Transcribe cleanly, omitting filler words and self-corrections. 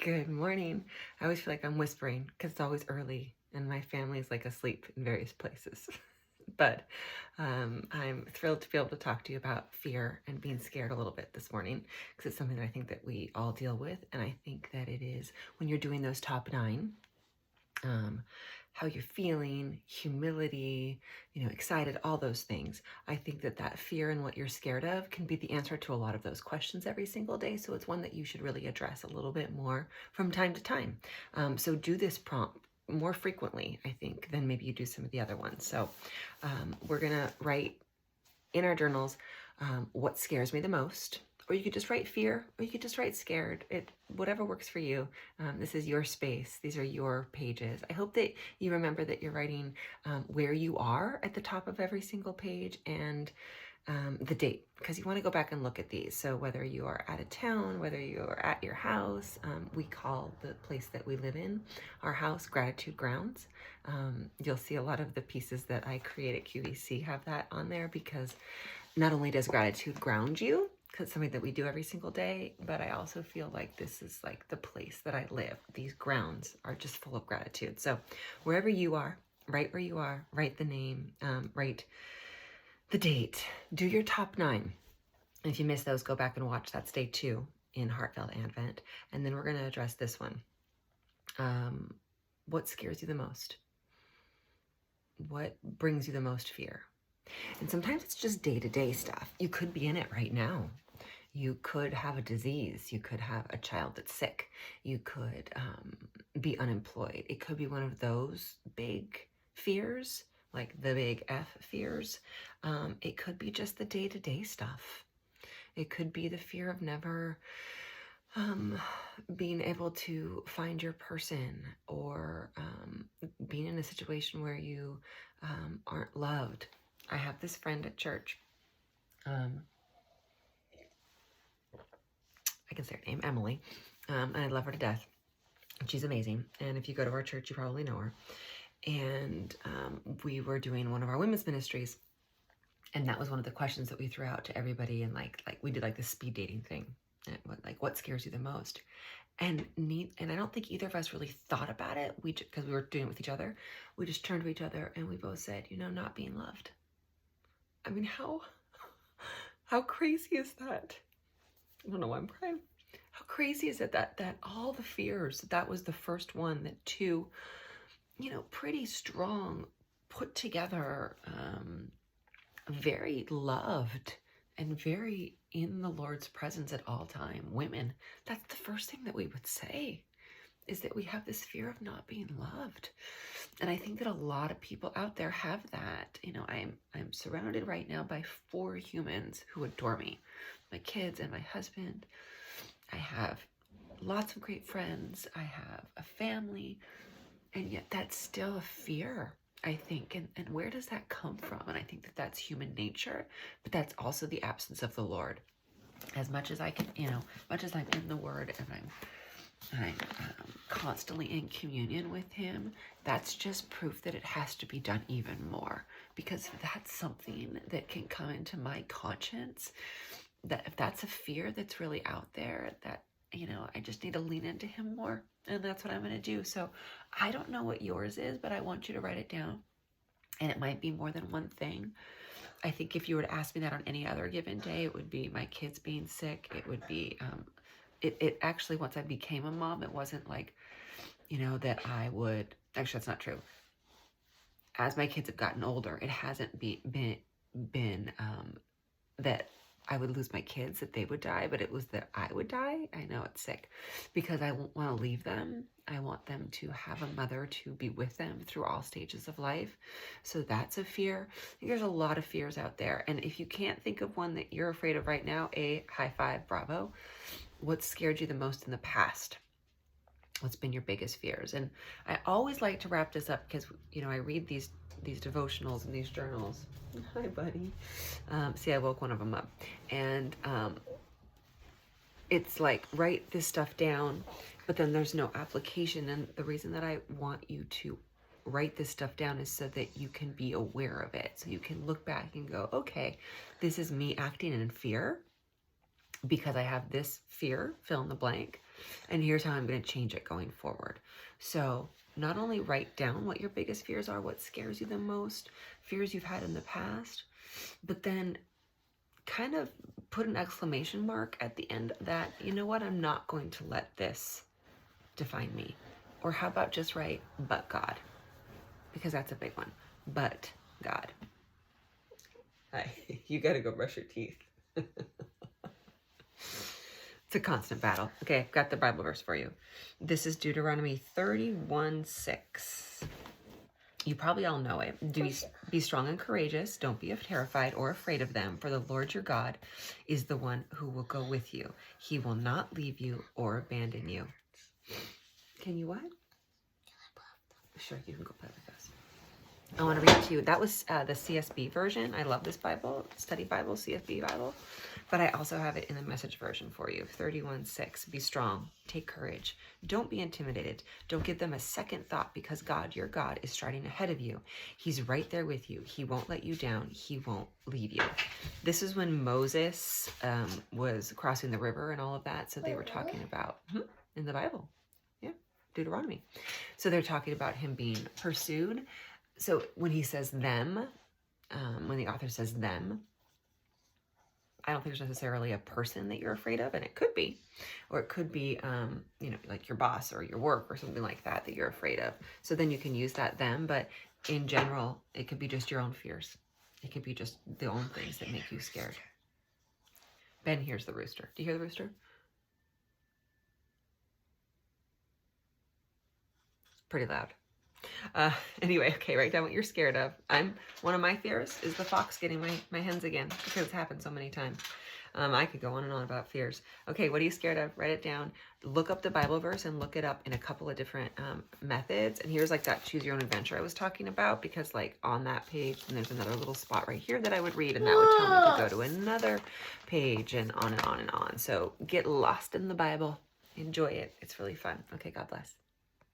Good morning. I always feel like I'm whispering because it's always early and my family is like asleep in various places. But I'm thrilled to be able to talk to you about fear and being scared a little bit this morning because it's something that I think that we all deal with. And I think that it is when you're doing those top 9, how you're feeling, humility, excited, all those things. I think that that fear and what you're scared of can be the answer to a lot of those questions every single day. So it's one that you should really address a little bit more from time to time. So do this prompt more frequently, I think, than maybe you do some of the other ones. So we're going to write in our journals what scares me the most. Or you could just write fear, or you could just write scared. Whatever works for you. This is your space. These are your pages. I hope that you remember that you're writing where you are at the top of every single page and the date, because you want to go back and look at these. So whether you are out of town, whether you are at your house, we call the place that we live in our house Gratitude Grounds. You'll see a lot of the pieces that I create at QVC have that on there, because not only does gratitude ground you, because it's something that we do every single day, but I also feel like this is like the place that I live. These grounds are just full of gratitude. So wherever you are, write where you are, write the name, write the date, do your top 9. And if you miss those, go back and watch. That's day 2 in Heartfelt Advent. And then we're going to address this one. What scares you the most? What brings you the most fear? And sometimes it's just day-to-day stuff. You could be in it right now. You could have a disease. You could have a child that's sick. You could be unemployed. It could be one of those big fears, like the big F fears. It could be just the day-to-day stuff. It could be the fear of never being able to find your person, or being in a situation where you aren't loved. I have this friend at church. I can say her name, Emily, and I love her to death. She's amazing. And if you go to our church, you probably know her. And we were doing one of our women's ministries, and that was one of the questions that we threw out to everybody. And like we did like the speed dating thing. Like, what scares you the most? And I don't think either of us really thought about it. Because we were doing it with each other. We just turned to each other and we both said, not being loved. I mean, how crazy is that? I don't know why I'm crying. How crazy is it that all the fears, that was the first one, that 2, pretty strong, put together, very loved and very in the Lord's presence at all time women, that's the first thing that we would say, is that we have this fear of not being loved. And I think that a lot of people out there have that. I'm surrounded right now by 4 humans who adore me. My kids and my husband. I have lots of great friends. I have a family. And yet that's still a fear, I think. And where does that come from? And I think that that's human nature, but that's also the absence of the Lord. As much as I can, much as I'm in the Word and I'm constantly in communion with Him, that's just proof that it has to be done even more, because that's something that can come into my conscience, that if that's a fear that's really out there, that, I just need to lean into Him more. And that's what I'm going to do. So I don't know what yours is, but I want you to write it down. And it might be more than one thing. I think if you were to ask me that on any other given day, it would be my kids being sick. It would be, it actually, once I became a mom, it wasn't like, that I would, actually that's not true. As my kids have gotten older, it hasn't been that I would lose my kids, that they would die, but it was that I would die. I know it's sick, because I won't want to leave them. I want them to have a mother to be with them through all stages of life. So that's a fear. I think there's a lot of fears out there. And if you can't think of one that you're afraid of right now, high five, bravo. What scared you the most in the past? What's been your biggest fears? And I always like to wrap this up because, I read these devotionals and these journals. Hi, buddy. See, I woke one of them up. And it's like, write this stuff down, but then there's no application. And the reason that I want you to write this stuff down is so that you can be aware of it. So you can look back and go, okay, this is me acting in fear because I have this fear, fill in the blank. And here's how I'm going to change it going forward. So not only write down what your biggest fears are, what scares you the most, fears you've had in the past, but then kind of put an exclamation mark at the end of that. You know what? I'm not going to let this define me. Or how about just write, but God? Because that's a big one. But God. Hi, you got to go brush your teeth. It's a constant battle. Okay, I've got the Bible verse for you. This is Deuteronomy 31:6. You probably all know it. Be strong and courageous. Don't be terrified or afraid of them, for the Lord your God is the one who will go with you. He will not leave you or abandon you. Can you what? Sure, you can go play with us. I want to read it to you. That was the CSB version. I love this Bible, Study Bible, CSB Bible. But I also have it in the Message version for you. 31:6. Be strong. Take courage. Don't be intimidated. Don't give them a second thought, because God, your God, is striding ahead of you. He's right there with you. He won't let you down. He won't leave you. This is when Moses was crossing the river and all of that. So they were talking about in the Bible. Yeah, Deuteronomy. So they're talking about him being pursued. So when he says them, when the author says them, I don't think there's necessarily a person that you're afraid of, and it could be, or it could be, like your boss or your work or something like that you're afraid of. So then you can use that them, but in general, it could be just your own fears. It could be just the own things that make you scared. Ben hears the rooster. Do you hear the rooster? It's pretty loud. Anyway, okay, write down what you're scared of. One of my fears is the fox getting my hens again, because it's happened so many times. I could go on and on about fears. Okay, what are you scared of? Write it down. Look up the Bible verse and look it up in a couple of different methods. And here's like that choose your own adventure I was talking about, because like on that page, and there's another little spot right here that I would read, and that would tell me to go to another page, and on and on and on. So get lost in the Bible. Enjoy it. It's really fun. Okay, God bless.